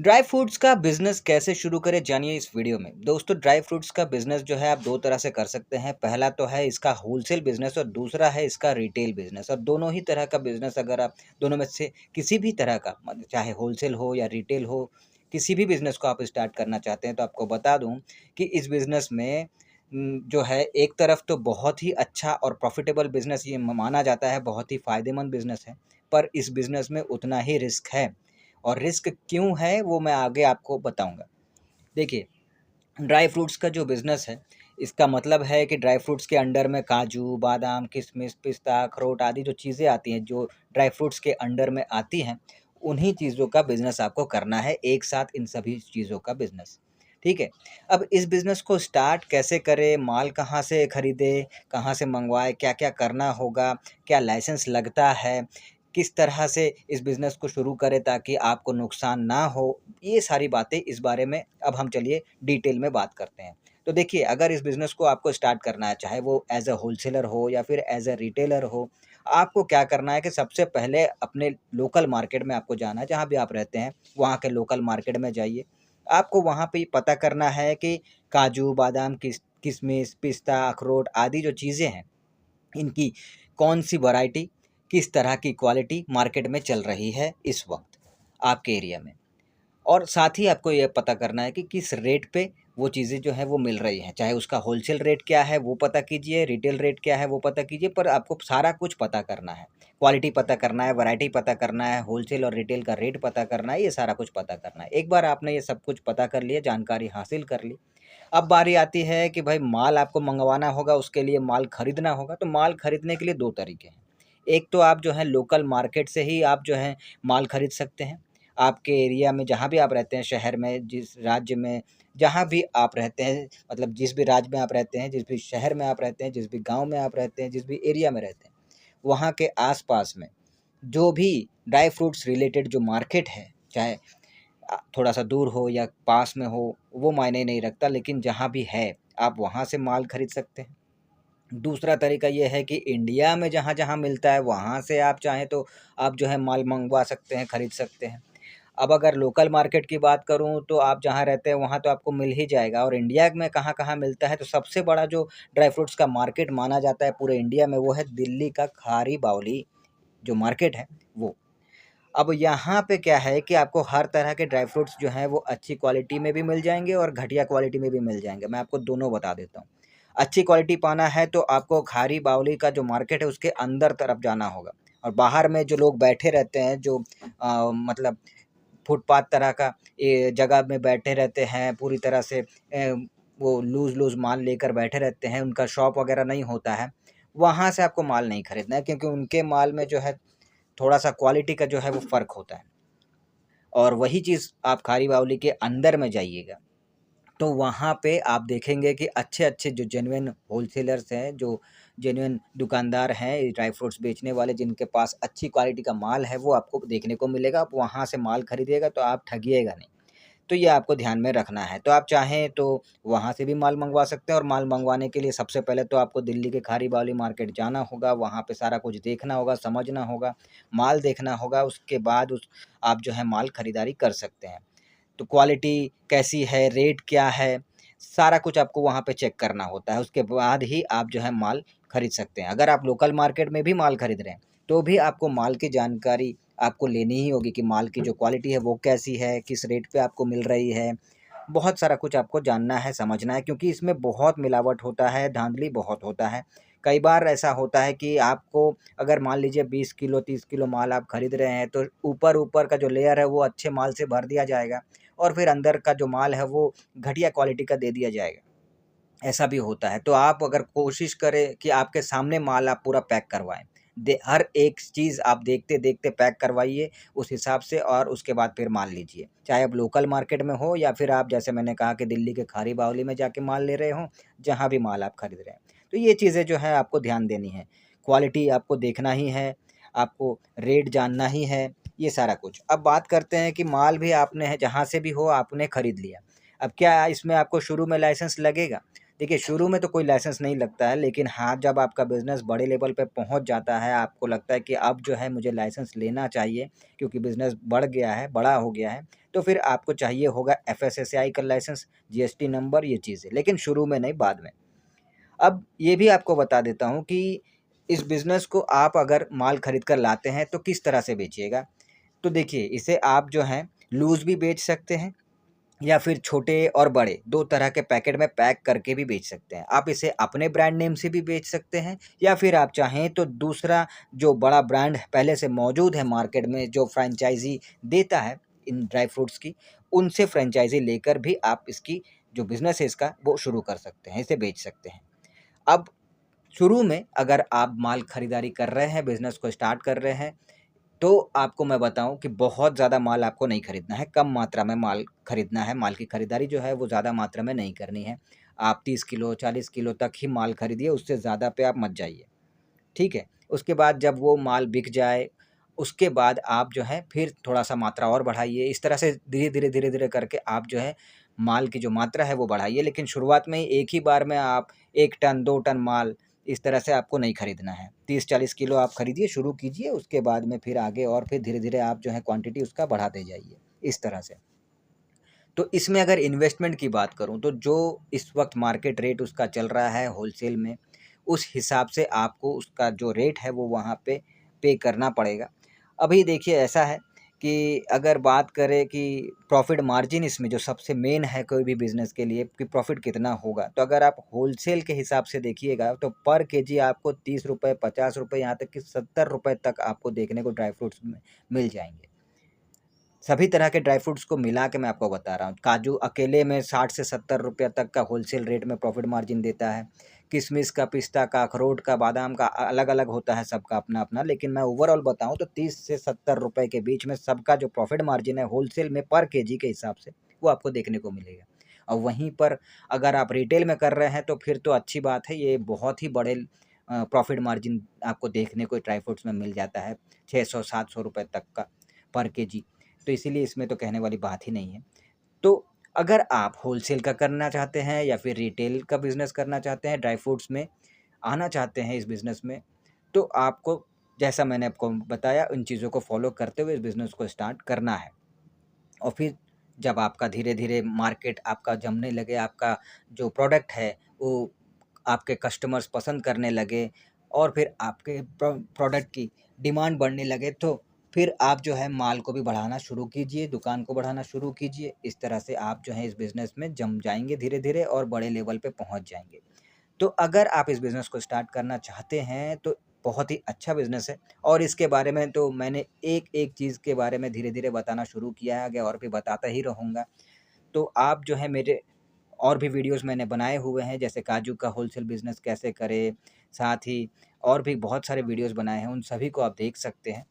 Dry fruits का business कैसे शुरू करें जानिए इस वीडियो में। दोस्तों ड्राई फ्रूट्स का बिज़नेस जो है आप 2 तरह से कर सकते हैं। पहला तो है इसका होलसेल बिज़नेस और दूसरा है इसका रिटेल बिज़नेस और दोनों ही तरह का बिज़नेस अगर आप दोनों में से किसी भी तरह का मतलब चाहे होलसेल हो या रिटेल हो, किसी भी बिज़नेस को आप स्टार्ट करना चाहते हैं तो आपको बता दूँ कि इस बिज़नेस में जो है एक तरफ तो बहुत ही अच्छा और प्रॉफ़िटेबल बिज़नेस ये म माना जाता है, बहुत ही फ़ायदेमंद बिज़नेस है। पर इस बिज़नेस में उतना ही रिस्क है। और रिस्क क्यों है वो मैं आगे आपको बताऊँगा। देखिए, ड्राई फ्रूट्स का जो बिज़नेस है, इसका मतलब है कि ड्राई फ्रूट्स के अंडर में काजू, बादाम, किशमिश, पिस्ता, अखरोट आदि जो चीज़ें आती हैं, जो ड्राई फ्रूट्स के अंडर में आती हैं, उन्हीं चीज़ों का बिज़नेस आपको करना है, एक साथ इन सभी चीज़ों का बिज़नेस, ठीक है? अब इस बिज़नेस को स्टार्ट कैसे करें, माल कहाँ से खरीदें, कहाँ से मँगवाएँ, क्या-क्या करना होगा, क्या लाइसेंस लगता है, किस तरह से इस बिज़नेस को शुरू करें ताकि आपको नुकसान ना हो, ये सारी बातें इस बारे में अब हम चलिए डिटेल में बात करते हैं। तो देखिए अगर इस बिज़नेस को आपको स्टार्ट करना है, चाहे वो एज़ अ होलसेलर हो या फिर एज़ अ रिटेलर हो, आपको क्या करना है कि सबसे पहले अपने लोकल मार्केट में आपको जाना है, जहाँ भी आप रहते हैं, वहाँ के लोकल मार्केट में जाइए। आपको वहाँ पे पता करना है कि काजू, बादाम, किशमिश, पिस्ता, अखरोट आदि जो चीज़ें हैं, इनकी कौन-सी वैरायटी, किस तरह की क्वालिटी मार्केट में चल रही है इस वक़्त आपके एरिया में। और साथ ही आपको ये पता करना है कि किस रेट पे वो चीज़ें जो हैं वो मिल रही हैं। चाहे उसका होलसेल रेट क्या है वो पता कीजिए, रिटेल रेट क्या है वो पता कीजिए, पर आपको सारा कुछ पता करना है। क्वालिटी पता करना है, वैरायटी पता करना है, होलसेल और रिटेल का रेट पता करना है, ये सारा कुछ पता करना है। एक बार आपने ये सब कुछ पता कर लिया, जानकारी हासिल कर ली, अब बारी आती है कि भाई माल आपको मँगवाना होगा, उसके लिए माल खरीदना होगा, तो माल खरीदने के लिए 2 तरीके हैं। एक तो आप जो है लोकल मार्केट से ही आप जो है माल खरीद सकते हैं। आपके एरिया में जहाँ भी आप रहते हैं, शहर में, जिस राज्य में, जहाँ भी आप रहते हैं, मतलब जिस भी राज्य में आप रहते हैं, जिस भी शहर में आप रहते हैं, जिस भी गाँव में आप रहते हैं, जिस भी एरिया में रहते हैं, वहाँ के आस-पास में जो भी ड्राई फ्रूट्स रिलेटेड जो मार्केट है, चाहे थोड़ा-सा दूर हो या पास में हो, वो मायने नहीं रखता, लेकिन जहाँ भी है, आप वहाँ से माल खरीद सकते हैं। दूसरा तरीका ये है कि इंडिया में जहाँ-जहाँ मिलता है, वहाँ से आप चाहें तो आप जो है माल मँगवा सकते हैं, खरीद सकते हैं। अब अगर लोकल मार्केट की बात करूँ, तो आप जहाँ रहते हैं, वहाँ तो आपको मिल ही जाएगा और इंडिया में कहाँ-कहाँ मिलता है, तो सबसे बड़ा जो ड्राई फ्रूट्स का मार्केट माना जाता है पूरे इंडिया में, वो है दिल्ली का खारी बावली जो मार्केट है, वो। अब यहाँ पे क्या है कि आपको हर तरह के ड्राई फ्रूट्स जो हैं वो अच्छी क्वालिटी में भी मिल जाएँगे और घटिया क्वालिटी में भी मिल जाएँगे। मैं आपको दोनों बता देता हूँ। अच्छी क्वालिटी पाना है तो आपको खारी बावली का जो मार्केट है उसके अंदर तरफ जाना होगा और बाहर में जो लोग बैठे रहते हैं जो मतलब फुटपाथ तरह का ये जगह में बैठे रहते हैं पूरी तरह से वो लूज़-लूज़ माल लेकर बैठे रहते हैं, उनका शॉप वग़ैरह नहीं होता है। वहाँ से आपको माल नहीं खरीदना है क्योंकि उनके माल में जो है थोड़ा-सा क्वालिटी का जो है वो फ़र्क होता है और वही चीज़ आप खारी बावली के अंदर में जाइएगा, तो वहाँ पे आप देखेंगे कि अच्छे-अच्छे जो जेन्युइन होलसेलर्स हैं, जो जेन्युइन दुकानदार हैं, ड्राई फ्रूट्स बेचने वाले जिनके पास अच्छी क्वालिटी का माल है, वो आपको देखने को मिलेगा। आप वहाँ से माल खरीदिएगा तो आप ठगिएगा नहीं। तो ये आपको ध्यान में रखना है। तो आप चाहें तो वहाँ से भी माल मँगवा सकते हैं और माल मँगवाने के लिए सबसे पहले तो आपको दिल्ली के खारी बावली मार्केट जाना होगा, वहाँ पे सारा कुछ देखना होगा, समझना होगा, माल देखना होगा, उसके बाद उस आप जो है माल खरीदारी कर सकते हैं। तो क्वालिटी कैसी है, रेट क्या है, सारा कुछ आपको वहाँ पे चेक करना होता है। उसके बाद ही आप जो है माल खरीद सकते हैं। अगर आप लोकल मार्केट में भी माल खरीद रहे हैं, तो भी आपको माल की जानकारी आपको लेनी ही होगी कि माल की जो क्वालिटी है वो कैसी है, किस रेट पे आपको मिल रही है। बहुत सारा कुछ आपको जानना है, समझना है क्योंकि इसमें बहुत मिलावट होता है, धाँधली बहुत होता है। कई बार ऐसा होता है कि आपको अगर मान लीजिए 20 किलो, 30 किलो माल आप खरीद रहे हैं, तो ऊपर-ऊपर का जो लेयर है वो अच्छे माल से भर दिया जाएगा और फिर अंदर का जो माल है वो घटिया क्वालिटी का दे दिया जाएगा। ऐसा भी होता है। तो आप अगर कोशिश करें कि आपके सामने माल आप पूरा पैक करवाएँ। हर एक चीज़ आप देखते-देखते पैक करवाइए उस हिसाब से और उसके बाद फिर माल लीजिए। चाहे आप लोकल मार्केट में हो या फिर आप जैसे मैंने कहा कि दिल्ली के खारी बावली में जाके माल ले रहे हों, जहाँ भी माल आप खरीद रहे हैं। तो ये चीज़ें जो है आपको ध्यान देनी है। क्वालिटी आपको देखना ही है, आपको रेट जानना ही है, ये सारा कुछ। अब बात करते हैं कि माल भी आपने जहाँ से भी हो आपने खरीद लिया। अब क्या इसमें आपको शुरू में लाइसेंस लगेगा? देखिए, शुरू में तो कोई लाइसेंस नहीं लगता है, लेकिन हाँ, जब आपका बिज़नेस बड़े लेवल पे पहुँच जाता है, आपको लगता है कि अब जो है मुझे लाइसेंस लेना चाहिए क्योंकि बिज़नेस बढ़ गया है, बड़ा हो गया है, तो फिर आपको चाहिए होगा एफएसएसएआई का लाइसेंस, जीएसटी नंबर, ये चीज़ें, लेकिन शुरू में नहीं, बाद में। अब ये भी आपको बता देता हूँ कि इस बिज़नेस को आप अगर माल खरीद कर लाते हैं तो किस तरह से बेचिएगा। तो देखिए, इसे आप जो हैं लूज़ भी बेच सकते हैं या फिर छोटे और बड़े 2 तरह के पैकेट में पैक करके भी बेच सकते हैं। आप इसे अपने ब्रांड नेम से भी बेच सकते हैं या फिर आप चाहें तो दूसरा जो बड़ा ब्रांड पहले से मौजूद है मार्केट में, जो फ्रैंचाइज़ी देता है इन ड्राई फ्रूट्स की, उनसे फ्रैंचाइज़ी लेकर भी आप इसकी जो बिज़नेस है इसका वो शुरू कर सकते हैं, इसे बेच सकते हैं। अब शुरू में अगर आप माल खरीदारी कर रहे हैं, बिज़नेस को स्टार्ट कर रहे हैं, तो आपको मैं बताऊँ कि बहुत ज़्यादा माल आपको नहीं खरीदना है, कम मात्रा में माल खरीदना है। माल की खरीदारी जो है वो ज़्यादा मात्रा में नहीं करनी है। आप 30 किलो, 40 किलो तक ही माल खरीदिए, उससे ज़्यादा पे आप मत जाइए, ठीक है? उसके बाद जब वो माल बिक जाए, उसके बाद आप जो है फिर थोड़ा-सा मात्रा और बढ़ाइए। इस तरह से धीरे-धीरे, धीरे-धीरे करके आप जो है माल की जो मात्रा है वो बढ़ाइए, लेकिन शुरुआत में ही एक ही बार में आप 1 टन, 2 टन माल इस तरह से आपको नहीं खरीदना है। 30-40 किलो आप खरीदिए, शुरू कीजिए, उसके बाद में फिर आगे और फिर धीरे-धीरे आप जो है क्वांटिटी उसका बढ़ाते जाइए, इस तरह से। तो इसमें अगर इन्वेस्टमेंट की बात करूँ तो जो इस वक़्त मार्केट रेट उसका चल रहा है होलसेल में, उस हिसाब से आपको उसका जो रेट है वो वहाँ पे करना पड़ेगा। अभी देखिए ऐसा है कि अगर बात करें कि प्रॉफ़िट मार्जिन इसमें जो सबसे मेन है कोई भी बिज़नेस के लिए कि प्रॉफ़िट कितना होगा, तो अगर आप होलसेल के हिसाब से देखिएगा तो पर केजी आपको ₹30, ₹50, यहाँ तक कि ₹70 तक आपको देखने को ड्राई फ्रूट्स में मिल जाएँगे। सभी तरह के ड्राई फ्रूट्स को मिला के मैं आपको बता रहा हूँ। काजू अकेले में 60 से ₹70 तक का होलसेल रेट में प्रॉफ़िट मार्जिन देता है। किशमिश का, पिस्ता का, अखरोट का, बादाम का अलग-अलग होता है सबका अपना-अपना, लेकिन मैं ओवरऑल बताऊँ तो 30 से ₹70 के बीच में सबका जो प्रॉफ़िट मार्जिन है होलसेल में पर केजी के हिसाब से, वो आपको देखने को मिलेगा। और वहीं पर अगर आप रिटेल में कर रहे हैं तो फिर तो अच्छी बात है, ये बहुत ही बड़े प्रॉफ़िट मार्जिन आपको देखने को ड्राई फ्रूट्स में मिल जाता है, ₹600-700 तक का पर केजी। तो इसीलिए इसमें तो कहने वाली बात ही नहीं है। तो अगर आप होलसेल का करना चाहते हैं या फिर रिटेल का बिज़नेस करना चाहते हैं, ड्राई फ्रूट्स में आना चाहते हैं इस बिज़नेस में, तो आपको जैसा मैंने आपको बताया उन चीज़ों को फ़ॉलो करते हुए इस बिज़नेस को स्टार्ट करना है। और फिर जब आपका धीरे-धीरे मार्केट आपका जमने लगे, आपका जो प्रोडक्ट है वो आपके कस्टमर्स पसंद करने लगे और फिर आपके प्रोडक्ट की डिमांड बढ़ने लगे, तो फिर आप जो है माल को भी बढ़ाना शुरू कीजिए, दुकान को बढ़ाना शुरू कीजिए। इस तरह से आप जो है इस बिज़नेस में जम जाएँगे धीरे-धीरे और बड़े लेवल पे पहुँच जाएँगे। तो अगर आप इस बिज़नेस को स्टार्ट करना चाहते हैं तो बहुत ही अच्छा बिज़नेस है और इसके बारे में तो मैंने एक-एक चीज़ के बारे में धीरे-धीरे बताना शुरू किया है, आगे और भी बताता ही रहूँगा। तो आप जो है मेरे और भी वीडियोज़ मैंने बनाए हुए हैं, जैसे काजू का होलसेल बिज़नेस कैसे करें, साथ ही और भी बहुत सारे वीडियोज़ बनाए हैं, उन सभी को आप देख सकते हैं।